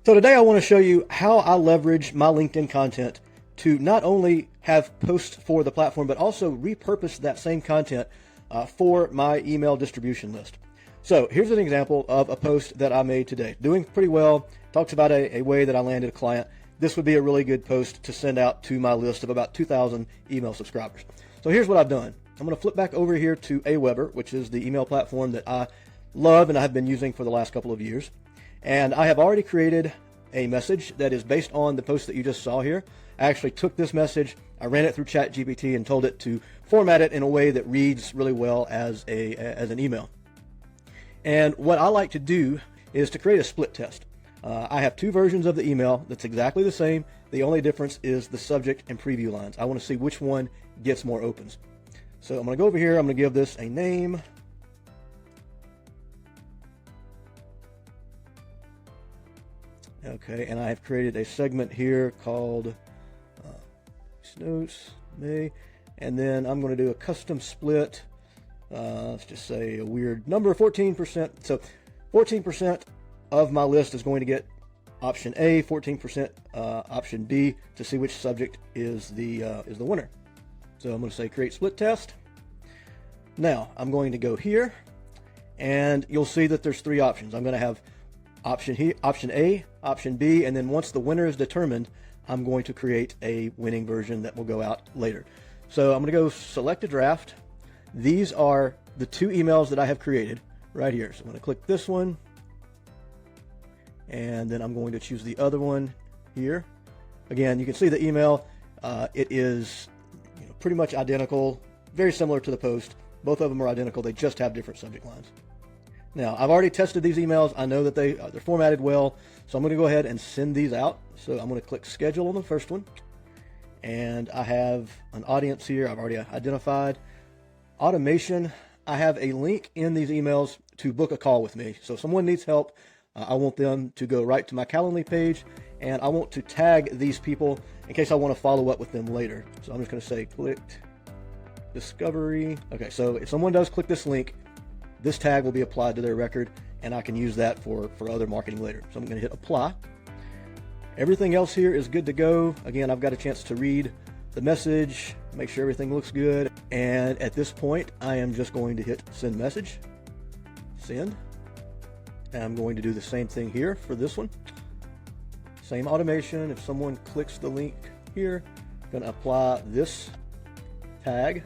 So today I want to show you how I leverage my LinkedIn content to not only have posts for the platform, but also repurpose that same content for my email distribution list. So here's an example of a post that I made today. Doing pretty well, talks about a way that I landed a client. This would be a really good post to send out to my list of about 2,000 email subscribers. So here's what I've done. I'm going to flip back over here to AWeber, which is the email platform that I love and I have been using for the last couple of years. And I have already created a message that is based on the post that you just saw here. I actually took this message, I ran it through ChatGPT and told it to format it in a way that reads really well as an email. And what I like to do is to create a split test. I have two versions of the email that's exactly the same. The only difference is the subject and preview lines. I want to see which one gets more opens. So I'm going to go over here, I'm going to give this a name. Okay, and I have created a segment here called Notes May, and then I'm going to do a custom split. Let's just say a weird number, 14%. So 14% of my list is going to get option A, 14% option B, to see which subject is the winner. So I'm going to say create split test. Now I'm going to go here, and you'll see that there's three options. I'm going to have option A, option B, and then once the winner is determined, I'm going to create a winning version that will go out later. So I'm going to go select a draft. These are the two emails that I have created right here. So I'm going to click this one, and then I'm going to choose the other one here. Again, you can see the email. It is pretty much identical, very similar to the post. Both of them are identical. They just have different subject lines. Now, I've already tested these emails. I know that they're formatted well, so I'm going to go ahead and send these out. So I'm going to click schedule on the first one, and I have an audience here I've already identified. Automation, I have a link in these emails to book a call with me. So if someone needs help, I want them to go right to my Calendly page, and I want to tag these people in case I want to follow up with them later. So I'm just going to say clicked discovery. Okay, so if someone does click this link, this tag will be applied to their record, and I can use that for other marketing later. So I'm going to hit apply. Everything else here is good to go. Again, I've got a chance to read the message, make sure everything looks good. And at this point, I am just going to hit send message, send. And I'm going to do the same thing here for this one. Same automation. If someone clicks the link here, I'm going to apply this tag,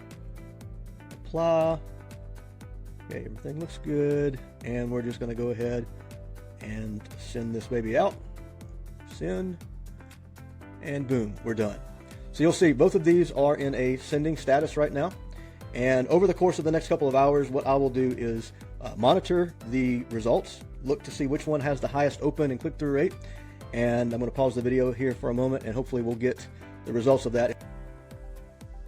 apply. Okay, everything looks good, and we're just going to go ahead and send this baby out. Send, and boom, we're done. So you'll see both of these are in a sending status right now, and over the course of the next couple of hours, what I will do is monitor the results, look to see which one has the highest open and click-through rate, and I'm going to pause the video here for a moment, and hopefully we'll get the results of that.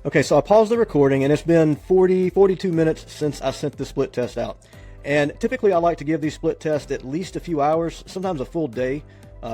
Okay, so I paused the recording, and it's been 42 minutes since I sent the split test out. And typically I like to give these split tests at least a few hours, sometimes a full day,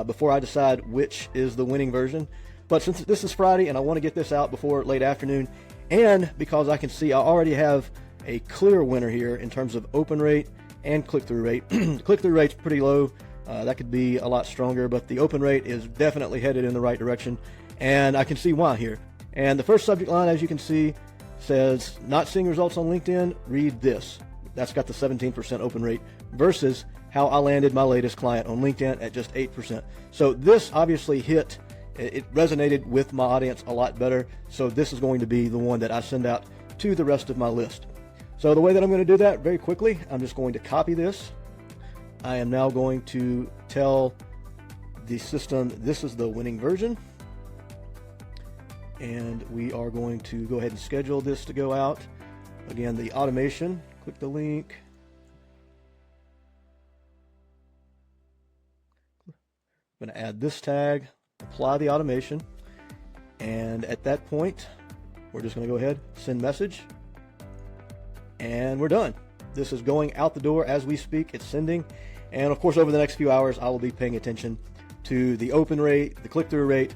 before I decide which is the winning version. But since this is Friday and I want to get this out before late afternoon, and because I can see I already have a clear winner here in terms of open rate and click-through rate. Click-through rate's pretty low. That could be a lot stronger, but the open rate is definitely headed in the right direction, and I can see why here. And the first subject line, as you can see, says, not seeing results on LinkedIn, read this. That's got the 17% open rate versus how I landed my latest client on LinkedIn at just 8%. So this obviously hit, it resonated with my audience a lot better. So this is going to be the one that I send out to the rest of my list. So the way that I'm going to do that very quickly, I'm just going to copy this. I am now going to tell the system this is the winning version. And we are going to go ahead and schedule this to go out. Again, the automation, click the link. I'm going to add this tag, apply the automation, and at that point, we're just going to go ahead, send message, and we're done. This is going out the door as we speak. It's sending, and of course, over the next few hours, I will be paying attention to the open rate, the click-through rate,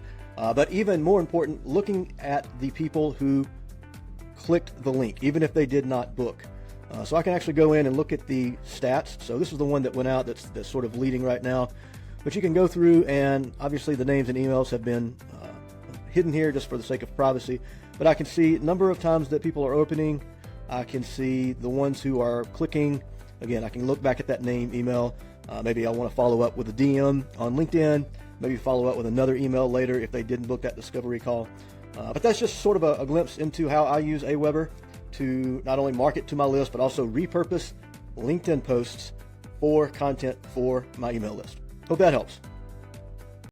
but even more important, looking at the people who clicked the link, even if they did not book. So I can actually go in and look at the stats. So this is the one that went out that's sort of leading right now. But you can go through, and obviously the names and emails have been hidden here just for the sake of privacy. But I can see number of times that people are opening. I can see the ones who are clicking. Again, I can look back at that name, email. Maybe I want to follow up with a DM on LinkedIn. Maybe follow up with another email later if they didn't book that discovery call. But that's just sort of a glimpse into how I use AWeber to not only market to my list, but also repurpose LinkedIn posts for content for my email list. Hope that helps.